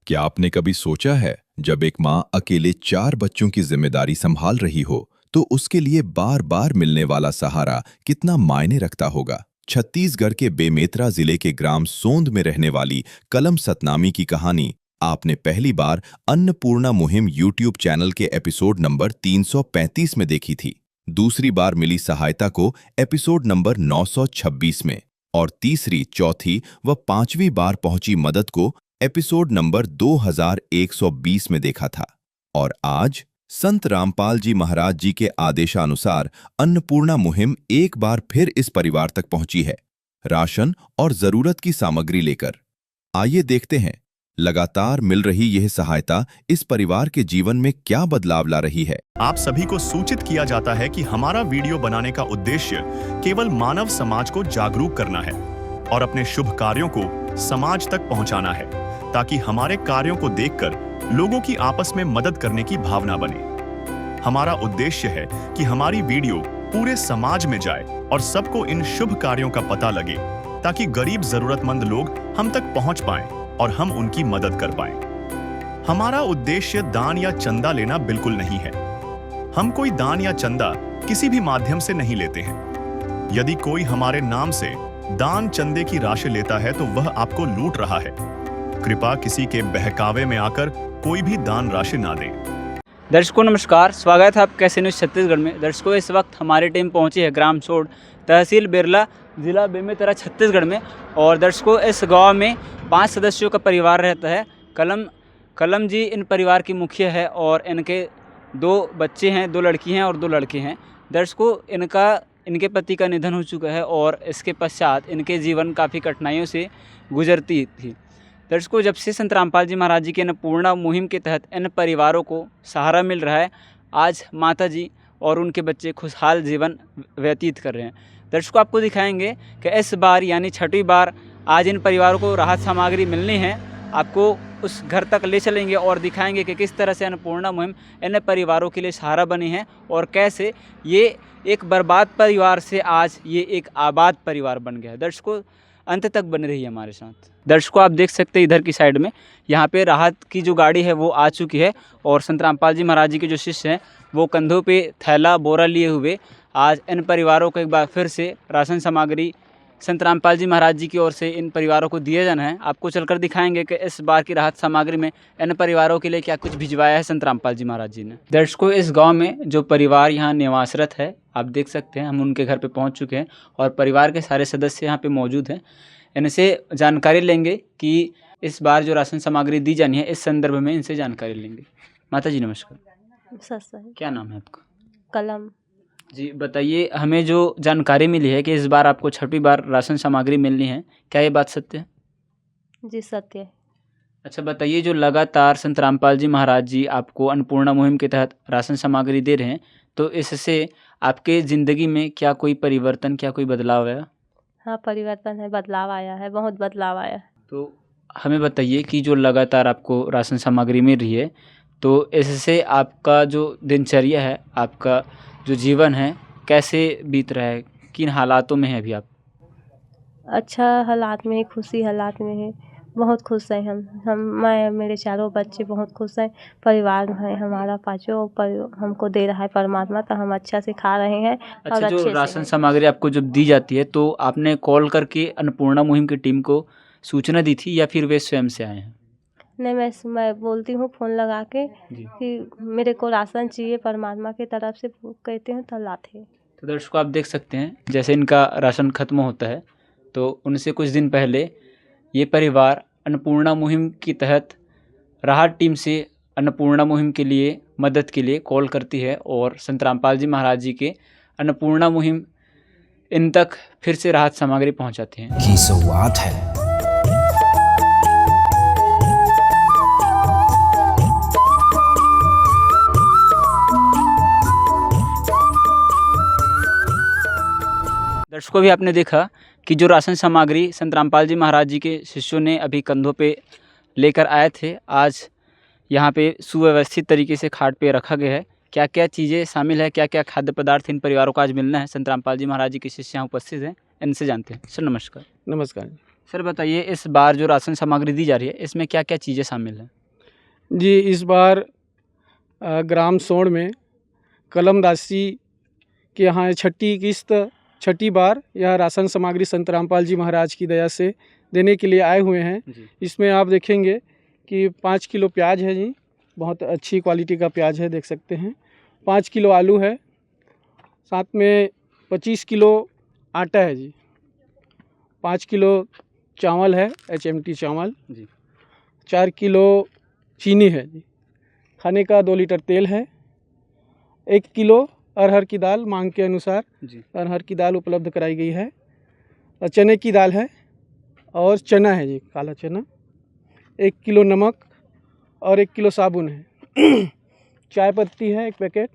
क्या आपने कभी सोचा है, जब एक माँ अकेले 4 बच्चों की जिम्मेदारी संभाल रही हो, तो उसके लिए बार बार मिलने वाला सहारा कितना मायने रखता होगा। छत्तीसगढ़ के बेमेतरा जिले के ग्राम सोंद में रहने वाली कलम सतनामी की कहानी आपने पहली बार अन्नपूर्णा मुहिम यूट्यूब चैनल के एपिसोड नंबर 335 में देखी थी। दूसरी बार मिली सहायता को एपिसोड नंबर 926 में, और तीसरी, चौथी व पांचवी बार पहुंची मदद को एपिसोड नंबर 2120 में देखा था। और आज संत रामपाल जी महाराज जी के आदेशानुसार अन्नपूर्णा मुहिम एक बार फिर इस परिवार तक पहुंची है, राशन और जरूरत की सामग्री लेकर। आइए देखते हैं, लगातार मिल रही यह सहायता इस परिवार के जीवन में क्या बदलाव ला रही है। आप सभी को सूचित किया जाता है कि हमारा वीडियो बनाने का उद्देश्य केवल मानव समाज को जागरूक करना है और अपने शुभ कार्यों को समाज तक पहुंचाना है, ताकि हमारे कार्यों को देखकर लोगों की आपस में मदद करने की भावना बने। हमारा उद्देश्य है कि हमारी वीडियो पूरे समाज में जाए और सबको इन शुभ कार्यों का पता लगे, ताकि गरीब जरूरतमंद लोग हम तक पहुंच पाएं और हम उनकी मदद कर पाएं। हमारा उद्देश्य दान या चंदा लेना बिल्कुल नहीं है। हम कोई दान या चंदा किसी भी माध्यम से नहीं लेते हैं। यदि कोई हमारे नाम से दान चंदे की राशि लेता है तो वह आपको लूट रहा है। कृपया किसी के बहकावे में आकर कोई भी दान राशि ना दें। दर्शकों नमस्कार, स्वागत है आपका कैसे न्यूज़ छत्तीसगढ़ में। दर्शकों, इस वक्त हमारी टीम पहुंची है ग्राम सोंड, तहसील बिरला, जिला बेमेतरा, छत्तीसगढ़ में। और दर्शकों, इस गांव में 5 सदस्यों का परिवार रहता है। कलम जी इन परिवार की मुखिया है और इनके 2 बच्चे हैं, 2 लड़की हैं और 2 लड़के हैं। दर्शकों, इनके पति का निधन हो चुका है और इसके पश्चात इनके जीवन काफ़ी कठिनाइयों से गुजरती थी। दर्शकों, जब से संत रामपाल जी महाराज जी के अन्नपूर्णा मुहिम के तहत इन परिवारों को सहारा मिल रहा है, आज माता जी और उनके बच्चे खुशहाल जीवन व्यतीत कर रहे हैं। दर्शकों, आपको दिखाएंगे कि इस बार यानी 6वीं बार आज इन परिवारों को राहत सामग्री मिलनी है। आपको उस घर तक ले चलेंगे और दिखाएंगे कि किस तरह से अन्नपूर्णा मुहिम इन परिवारों के लिए सहारा बनी है और कैसे ये एक बर्बाद परिवार से आज ये एक आबाद परिवार बन गया है। दर्शकों, अंत तक बने रहिए हमारे साथ। दर्शकों, आप देख सकते हैं इधर की साइड में यहाँ पे राहत की जो गाड़ी है वो आ चुकी है और संत रामपाल जी महाराज जी के जो शिष्य हैं वो कंधों पे थैला बोरा लिए हुए आज इन परिवारों को एक बार फिर से राशन सामग्री संत रामपाल जी महाराज जी की ओर से इन परिवारों को दिया जाना है। आपको चलकर दिखाएंगे कि इस बार की राहत सामग्री में इन परिवारों के लिए क्या कुछ भिजवाया है संत रामपाल जी महाराज जी ने। दर्शकों, इस गांव में जो परिवार यहाँ निवासरत है, आप देख सकते हैं, हम उनके घर पे पहुंच चुके हैं और परिवार के सारे सदस्य यहाँ पे मौजूद हैं। इनसे जानकारी लेंगे कि इस बार जो राशन सामग्री दी जानी है, इस संदर्भ में इनसे जानकारी लेंगे। माता जी नमस्कार। क्या नाम है आपका? कलम जी, बताइए, हमें जो जानकारी मिली है कि इस बार आपको 6वीं बार राशन सामग्री मिलनी है, क्या ये बात सत्य है? जी सत्य है। अच्छा, बताइए, जो लगातार संत रामपाल जी महाराज जी आपको अन्नपूर्णा मुहिम के तहत राशन सामग्री दे रहे हैं, तो इससे आपके ज़िंदगी में क्या कोई परिवर्तन, क्या कोई बदलाव आया? हाँ, परिवर्तन है, बदलाव आया है, बहुत बदलाव आया है। तो हमें बताइए कि जो लगातार आपको राशन सामग्री मिल रही है, तो इससे आपका जो दिनचर्या है, आपका जो जीवन है, कैसे बीत रहा है, किन हालातों में है अभी आप? अच्छा हालात में है, खुशी हालात में है, बहुत खुश हैं मैं मेरे 4 बच्चे बहुत खुश हैं। परिवार है हमारा 5 हमको दे रहा है परमात्मा, तो हम अच्छा से खा रहे हैं। अच्छा, और जो अच्छे राशन से सामग्री आपको जब दी जाती है, तो आपने कॉल करके अन्नपूर्णा मुहिम की टीम को सूचना दी थी या फिर वे स्वयं से आए हैं? नहीं, मैं बोलती हूँ फ़ोन लगा के जी। कि मेरे को राशन चाहिए, परमात्मा की तरफ से कहते हैं तो लाते हैं। तो दर्शकों, आप देख सकते हैं, जैसे इनका राशन खत्म होता है तो उनसे कुछ दिन पहले ये परिवार अन्नपूर्णा मुहिम के तहत राहत टीम से अन्नपूर्णा मुहिम के लिए मदद के लिए कॉल करती है और संत रामपाल जी महाराज जी के अन्नपूर्णा मुहिम इन तक फिर से राहत सामग्री पहुंचाते हैं। की शुरुआत है। दर्शकों, भी आपने देखा कि जो राशन सामग्री संत रामपाल जी महाराज जी के शिष्यों ने अभी कंधों पे लेकर आए थे, आज यहाँ पे सुव्यवस्थित तरीके से खाट पे रखा गया है। क्या क्या चीज़ें शामिल है, क्या क्या खाद्य पदार्थ इन परिवारों को आज मिलना है, संत रामपाल जी महाराज जी के शिष्य यहाँ उपस्थित हैं, इनसे जानते हैं। सर नमस्कार। नमस्कार। सर बताइए, इस बार जो राशन सामग्री दी जा रही है इसमें क्या क्या चीज़ें शामिल हैं? जी, इस बार ग्राम सोड़ में कलमदासी के यहाँ छठी बार यह राशन सामग्री संत रामपाल जी महाराज की दया से देने के लिए आए हुए हैं। जी। इसमें आप देखेंगे कि 5 किलो प्याज है जी, बहुत अच्छी क्वालिटी का प्याज है, देख सकते हैं। 5 किलो आलू है, साथ में 25 किलो आटा है जी, 5 किलो चावल है, HMT चावल जी। 4 किलो चीनी है जी, खाने का 2 लीटर तेल है, 1 किलो अरहर की दाल मांग के अनुसार जी। अरहर की दाल उपलब्ध कराई गई है, और चने की दाल है और चना है जी, काला चना, 1 किलो नमक और 1 किलो साबुन है। चाय पत्ती है 1 पैकेट,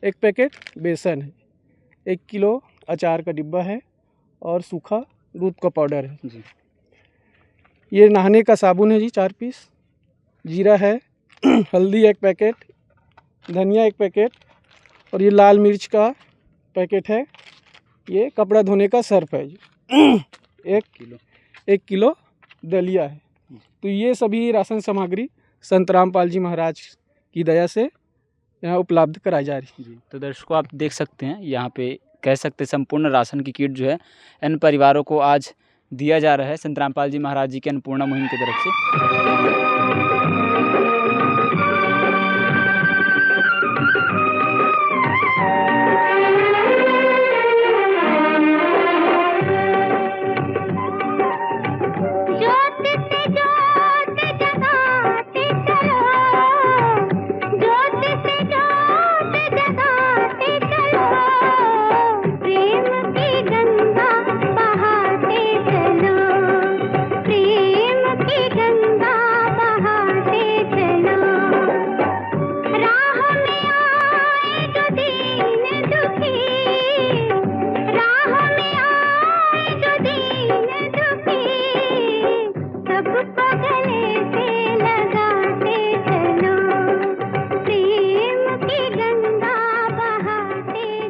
1 पैकेट बेसन है, 1 किलो अचार का डिब्बा है और सूखा दूध का पाउडर है जी। ये नहाने का साबुन है जी 4 पीस, जीरा है, हल्दी 1 पैकेट, धनिया 1 पैकेट, और ये लाल मिर्च का पैकेट है। ये कपड़ा धोने का सर्फ है जी। 1 किलो दलिया है। तो ये सभी राशन सामग्री संत रामपाल जी महाराज की दया से यहाँ उपलब्ध कराई जा रही है। जी। तो दर्शकों, आप देख सकते हैं यहाँ पे कह सकते हैं संपूर्ण राशन की किट जो है इन परिवारों को आज दिया जा रहा है संत रामपाल जी महाराज जी की अन्नपूर्णा मुहिम की तरफ से।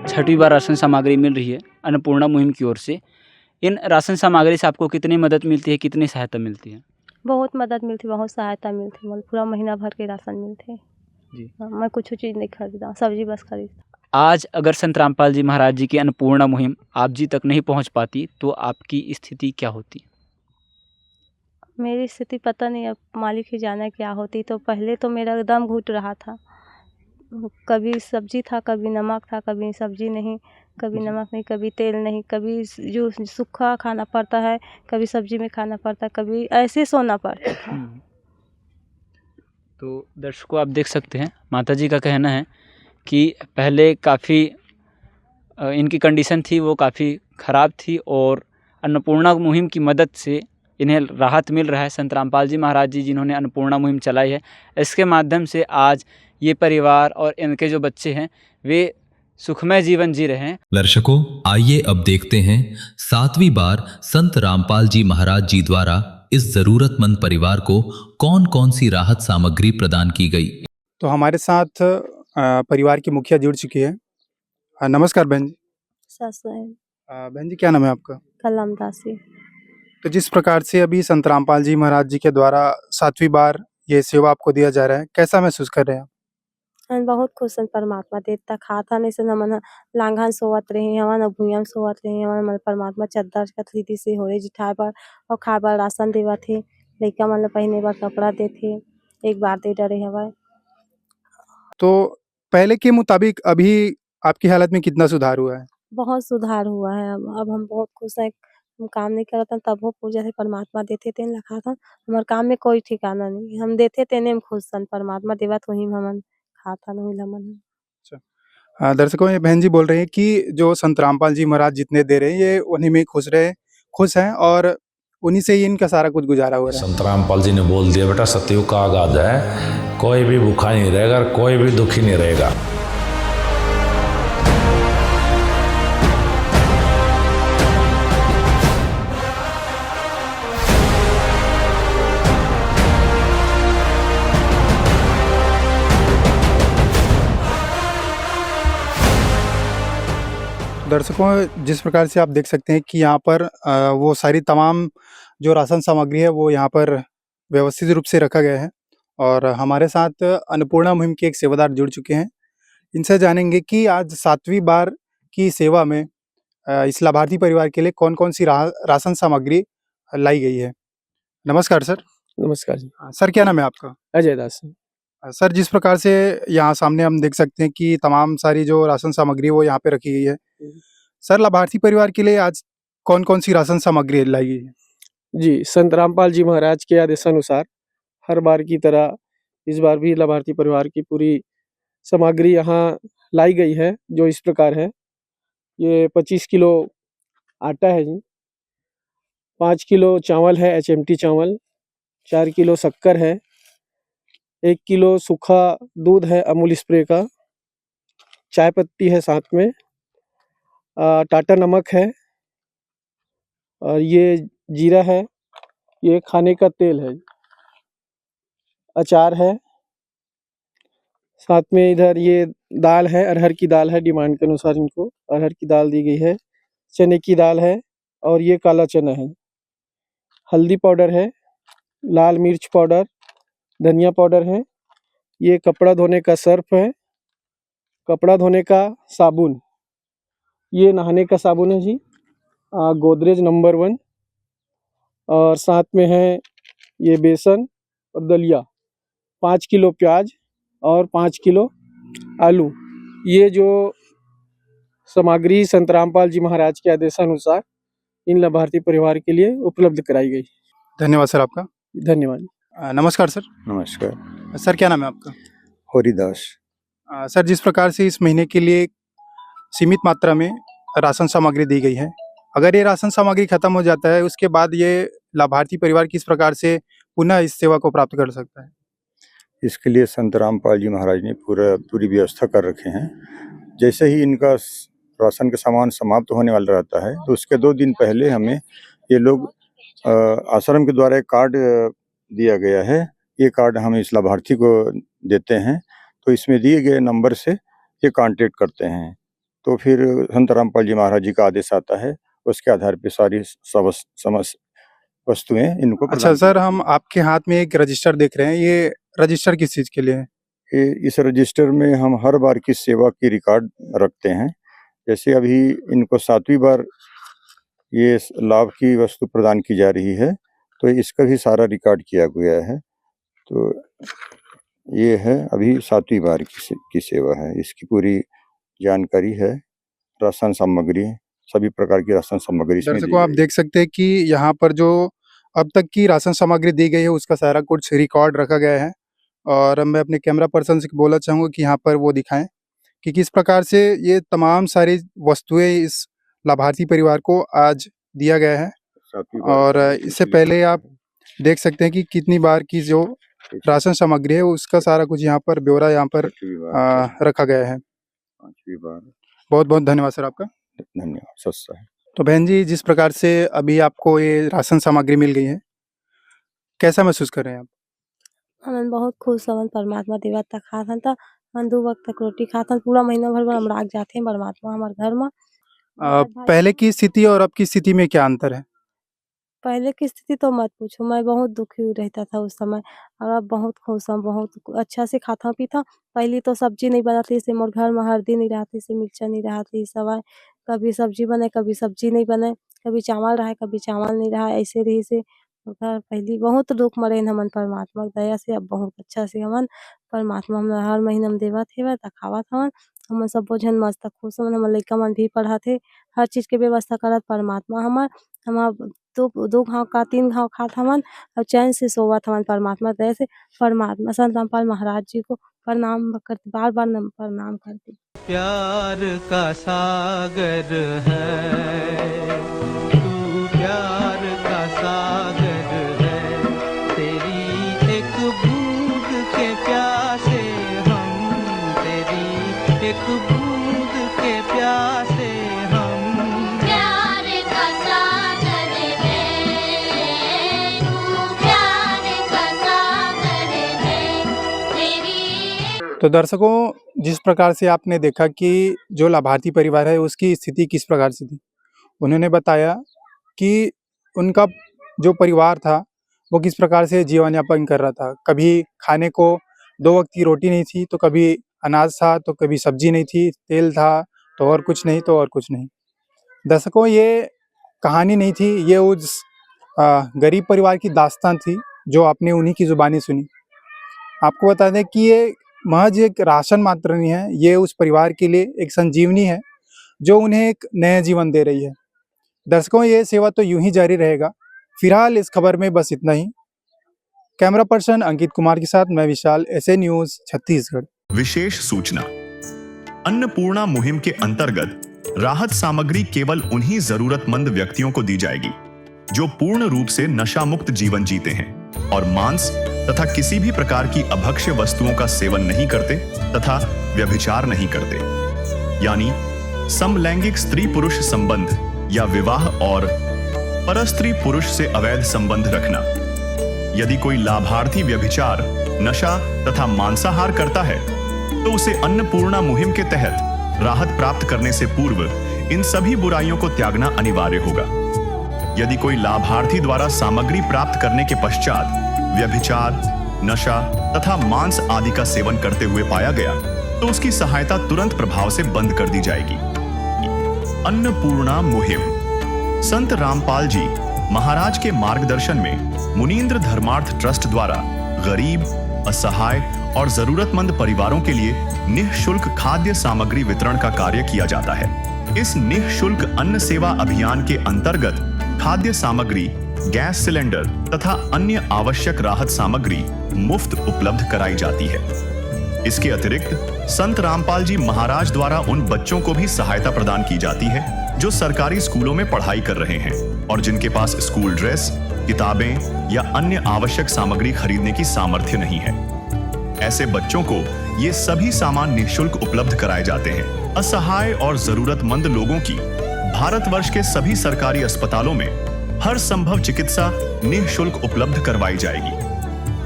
छठी बार राशन सामग्री मिल रही है अन्नपूर्णा मुहिम की ओर से। इन राशन सामग्री से आपको कितनी मदद मिलती है, कितनी सहायता मिलती है? बहुत मदद मिलती, बहुत सहायता मिलती, मतलब पूरा महीना भर के राशन मिलते। जी। मैं कुछ चीज़ नहीं खरीदा, सब्जी बस खरीदता। आज अगर संत रामपाल जी महाराज जी की अन्नपूर्णा मुहिम आप जी तक नहीं पहुंच पाती तो आपकी स्थिति क्या होती? मेरी स्थिति पता नहीं, अब मालिक ही जाने क्या होती। तो पहले तो मेरा दम घुट रहा था, कभी सब्जी था, कभी नमक था, कभी सब्जी नहीं, कभी नमक नहीं, कभी तेल नहीं, कभी जो सूखा खाना पड़ता है, कभी सब्जी में खाना पड़ता है, कभी ऐसे सोना पड़ता था। तो दर्शकों, आप देख सकते हैं माता जी का कहना है कि पहले काफ़ी इनकी कंडीशन थी वो काफ़ी ख़राब थी और अन्नपूर्णा मुहिम की मदद से इन्हें राहत मिल रहा है। संत रामपाल जी महाराज जी जिन्होंने अन्नपूर्णा मुहिम चलाई है, इसके माध्यम से आज ये परिवार और इनके जो बच्चे हैं वे सुखमय जीवन जी रहे हैं। दर्शकों, आइए अब देखते हैं 7वीं बार संत रामपाल जी महाराज जी द्वारा इस जरूरतमंद परिवार को कौन कौन सी राहत सामग्री प्रदान की गई। तो हमारे साथ परिवार की मुखिया जुड़ चुकी है। नमस्कार बहन जी। बहन जी, क्या नाम है आपका? कलमदासी। तो जिस प्रकार से अभी संत रामपाल जी महाराज जी के द्वारा 7वीं बार ये सेवा आपको दिया जा रहा है, कैसा महसूस कर रहे हैं आप? हम बहुत खुश हैं, परमात्मा देता खाता नहीं से न मन लांघन सोवत रही हवा न भूयम सोवत रही हवा, मन परमात्मा चद्दर का रीति से होरे जिठाए पर और खाए पर राशन देवा थे, लइका मन पहने बर कपड़ा देथे, एक बार दे डरे हवा। तो पहले के मुताबिक अभी आपकी हालत में कितना सुधार हुआ है? बहुत सुधार हुआ है। अब हम बहुत खुश हैं। हम काम नहीं करत हन तभो पूजा से परमात्मा देथे तेन ला खात हन। हमार काम में कोई ठिकाना नहीं, हम देथे तेने में खुश हन, परमात्मा देवत वही हमन खात हन, वही ला मन। दर्शकों, ये बहन जी बोल रहे हैं कि जो संत रामपाल जी महाराज जितने दे रहे हैं ये उन्हीं में खुश हैं और उन्हीं से ही इनका सारा कुछ गुजारा हो रहा है। संत रामपाल जी ने बोल दिया, बेटा सतयुग का आगाज है, कोई भी भूखा नहीं रहेगा, कोई भी दुखी नहीं रहेगा। दर्शकों, जिस प्रकार से आप देख सकते हैं कि यहाँ पर वो सारी तमाम जो राशन सामग्री है वो यहाँ पर व्यवस्थित रूप से रखा गया है। और हमारे साथ अन्नपूर्णा मुहिम के एक सेवादार जुड़ चुके हैं। इनसे जानेंगे कि आज 7वीं बार की सेवा में इस लाभार्थी परिवार के लिए कौन-कौन सी राशन सामग्री लाई गई है। नमस्कार सर। नमस्कार जी। सर क्या नाम है आपका? अजय दास। सर जिस प्रकार से यहाँ सामने हम देख सकते हैं कि तमाम सारी जो राशन सामग्री है वो यहाँ पे रखी गई है। सर लाभार्थी परिवार के लिए आज कौन-कौन सी राशन सामग्री लाई गई है? जी, संत रामपाल जी महाराज के आदेशानुसार हर बार की तरह इस बार भी लाभार्थी परिवार की पूरी सामग्री यहाँ लाई गई है, जो इस प्रकार है। ये 25 किलो आटा है जी, 5 किलो चावल है एचएमटी चावल, 4 किलो शक्कर है, 1 किलो सूखा दूध है अमूल स्प्रे का, चाय पत्ती है साथ में, टाटा नमक है, और ये जीरा है, ये खाने का तेल है, अचार है, साथ में इधर ये दाल है, अरहर की दाल है, डिमांड के अनुसार इनको अरहर की दाल दी गई है, चने की दाल है, और ये काला चना है, हल्दी पाउडर है, लाल मिर्च पाउडर, धनिया पाउडर है, ये कपड़ा धोने का सर्फ है, कपड़ा धोने का साबुन, ये नहाने का साबुन है जी, गोदरेज नंबर 1, और साथ में है ये बेसन और दलिया, 5 किलो प्याज और 5 किलो आलू। ये जो सामग्री संत रामपाल जी महाराज के आदेशानुसार इन लाभार्थी परिवार के लिए उपलब्ध कराई गई। धन्यवाद सर आपका। धन्यवाद। नमस्कार सर। नमस्कार। सर क्या नाम है आपका? हरिदास। सर जिस प्रकार से इस महीने के लिए सीमित मात्रा में राशन सामग्री दी गई है, अगर ये राशन सामग्री खत्म हो जाता है उसके बाद ये लाभार्थी परिवार किस प्रकार से पुनः इस सेवा को प्राप्त कर सकता है? इसके लिए संत रामपाल जी महाराज ने पूरी व्यवस्था कर रखे हैं। जैसे ही इनका राशन का सामान समाप्त होने वाला रहता है तो उसके 2 दिन पहले हमें ये लोग आश्रम के द्वारा एक कार्ड दिया गया है। ये कार्ड हम इस लाभार्थी को देते हैं, तो इसमें दिए गए नंबर से ये कांटेक्ट करते हैं, तो फिर संत रामपाल जी महाराज जी का आदेश आता है, उसके आधार पर सारी वस्तुएं इनको। अच्छा सर, हम आपके हाथ में एक रजिस्टर देख रहे हैं, ये रजिस्टर किस चीज़ के लिए है? इस रजिस्टर में हम हर बार की सेवा की रिकॉर्ड रखते हैं। जैसे अभी इनको 7वीं बार ये लाभ की वस्तु प्रदान की जा रही है, तो इसका भी सारा रिकॉर्ड किया गया है। तो ये है अभी 7वीं बार की सेवा है, इसकी पूरी जानकारी है। राशन सामग्री, सभी प्रकार की राशन सामग्री इसमें दी दर्शकों आप गई है। देख सकते हैं कि यहाँ पर जो अब तक की राशन सामग्री दी गई है उसका सारा कुछ रिकॉर्ड रखा गया है, और मैं अपने कैमरा पर्सन से बोलना चाहूँगा कि यहाँ पर वो दिखाएं कि किस प्रकार से ये तमाम सारी वस्तुएं इस लाभार्थी परिवार को आज दिया गया है। 7वीं बार और की इससे सेवा। पहले आप देख सकते हैं कि कितनी बार की जो राशन सामग्री है उसका सारा कुछ यहाँ पर ब्यौरा यहाँ पर 6वीं बार, रखा गया है। 5वीं बार। बहुत बहुत धन्यवाद सर आपका। धन्यवाद। सस्ता है। तो बहन जी, जिस प्रकार से अभी आपको ये राशन सामग्री मिल गई है, कैसा महसूस कर रहे हैं आप? हमन बहुत खुश हवन, परमात्मा देवत तक खाथन त हम 2 वक्त तक रोटी खाथन, पूरा महीना भर हम राख जाथे परमात्मा हमार घर में। पहले की स्थिति और अब की स्थिति में क्या अंतर है? पहले की स्थिति तो मत पूछो, मैं बहुत दुखी रहता था उस समय, और अब बहुत खुश हूँ, बहुत अच्छा से खाता पीता। पहले तो सब्जी नहीं बनाती से मोर घर में हल्दी नहीं रहती से, मिर्चा नहीं रहती सवाय, कभी सब्जी बने कभी सब्जी नहीं बने, कभी चावल रहा कभी चावल नहीं रहा, ऐसे रही से मोर घर पहले बहुत दुख मरे हमन परमात्मा की दया से। अब बहुत अच्छा से हमन परमात्मा हमन हर महीना में देवत हेवय त खावत हवन। हमन सब्बो झन मस्त खुश हवन, हमर लइका मन भी पढ़त हे, हर चीज़ के व्यवस्था करत परमात्मा हमर। हम 2 घाव का 3 घाव खात हवन और चैन से सोवत हवन परमात्मा की दया से। परमात्मा संत रामपाल महाराज जी को प्रणाम करती, बार-बार प्रणाम करती। प्यार का सागर है तू, प्यार का सागर है, तेरी एक बूंद के प्यासे हम, तेरी एक बूंद के प्यासे हम। प्यार का सागर है तू, प्यार का सागर है तेरी। तो दर्शकों, जिस प्रकार से आपने देखा कि जो लाभार्थी परिवार है उसकी स्थिति किस प्रकार से थी, उन्होंने बताया कि उनका जो परिवार था वो किस प्रकार से जीवन यापन कर रहा था। कभी खाने को 2 वक्त की रोटी नहीं थी, तो कभी अनाज था, तो कभी सब्जी नहीं थी, तेल था तो और कुछ नहीं, तो और कुछ नहीं। दर्शकों, ये कहानी नहीं थी, ये उस गरीब परिवार की दास्तान थी जो आपने उन्हीं की ज़ुबानी सुनी। आपको बता दें कि ये महज एक राशन मात्र नहीं है, ये उस परिवार के लिए एक संजीवनी है जो उन्हें एक नया जीवन दे रही है। दर्शकों, ये सेवा तो यूं ही जारी रहेगा। फिलहाल इस खबर में बस इतना ही। कैमरा पर्सन अंकित कुमार के साथ मैं विशाल, एसए न्यूज़ छत्तीसगढ़। विशेष सूचना, अन्नपूर्णा मुहिम के अंतर्गत राहत सामग्री केवल उन्हीं जरूरतमंद व्यक्तियों को दी जाएगी जो पूर्ण रूप से नशा मुक्त जीवन जीते हैं और मांस तथा किसी भी प्रकार की अभक्ष्य वस्तुओं का सेवन नहीं करते तथा व्यभिचार नहीं करते, यानी समलैंगिक स्त्री पुरुष संबंध या विवाह और परस्त्री पुरुष से अवैध संबंध रखना। यदि कोई लाभार्थी व्यभिचार, नशा तथा मांसाहार करता है तो उसे अन्नपूर्णा मुहिम के तहत राहत प्राप्त करने से पूर्व इन सभी बुराइयों को त्यागना अनिवार्य होगा। यदि कोई लाभार्थी द्वारा सामग्री प्राप्त करने के पश्चात व्यभिचार, नशा तथा मांस आदि का सेवन करते हुए पाया गया तो उसकी सहायता तुरंत प्रभाव से बंद कर दी जाएगी। अन्नपूर्णा मुहिम संत रामपाल जी महाराज के मार्गदर्शन में मुनींद्र धर्मार्थ ट्रस्ट द्वारा गरीब, असहाय और जरूरतमंद परिवारों के लिए निःशुल्क खाद्य सामग्री वितरण का कार्य किया जाता है। इस निःशुल्क अन्न सेवा अभियान के अंतर्गत खाद्य सामग्री, गैस सिलेंडर तथा अन्य आवश्यक राहत सामग्री मुफ्त उपलब्ध कराई जाती है। इसके अतिरिक्त संत रामपाल जी महाराज द्वारा उन बच्चों को भी सहायता प्रदान की जाती है जो सरकारी स्कूलों में पढ़ाई कर रहे हैं और जिनके पास स्कूल ड्रेस, किताबें या अन्य आवश्यक सामग्री खरीदने की सामर्थ्य नहीं है। ऐसे बच्चों को ये सभी सामान निःशुल्क उपलब्ध कराए जाते हैं। असहाय और जरूरतमंद लोगों की भारतवर्ष के सभी सरकारी अस्पतालों में हर संभव चिकित्सा निःशुल्क उपलब्ध करवाई जाएगी,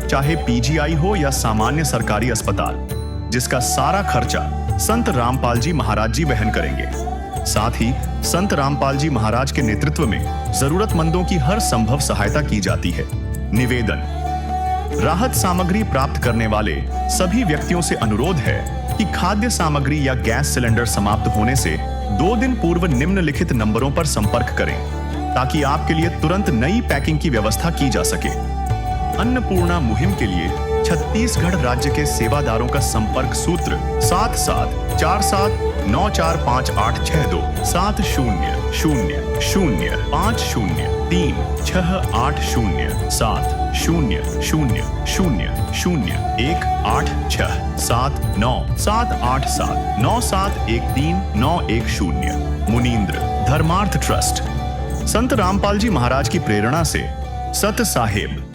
चाहे पीजीआई हो या सामान्य सरकारी अस्पताल, जिसका सारा खर्चा संत रामपाल जी महाराज जी वहन करेंगे। साथ ही संत रामपाल जी महाराज के नेतृत्व में जरूरतमंदों की हर संभव सहायता की जाती है। निवेदन, राहत सामग्री प्राप्त करने वाले सभी व्यक्तियों से अनुरोध है कि खाद्य सामग्री या गैस सिलेंडर समाप्त होने से 2 दिन पूर्व निम्नलिखित नंबरों पर संपर्क करें ताकि आपके लिए तुरंत नई पैकिंग की व्यवस्था की जा सके। अन्नपूर्णा मुहिम के लिए छत्तीसगढ़ राज्य के सेवादारों का संपर्क सूत्र 7747945862 7000500187 मुनींद्र धर्मार्थ ट्रस्ट। संत रामपाल जी महाराज की प्रेरणा से सत साहेब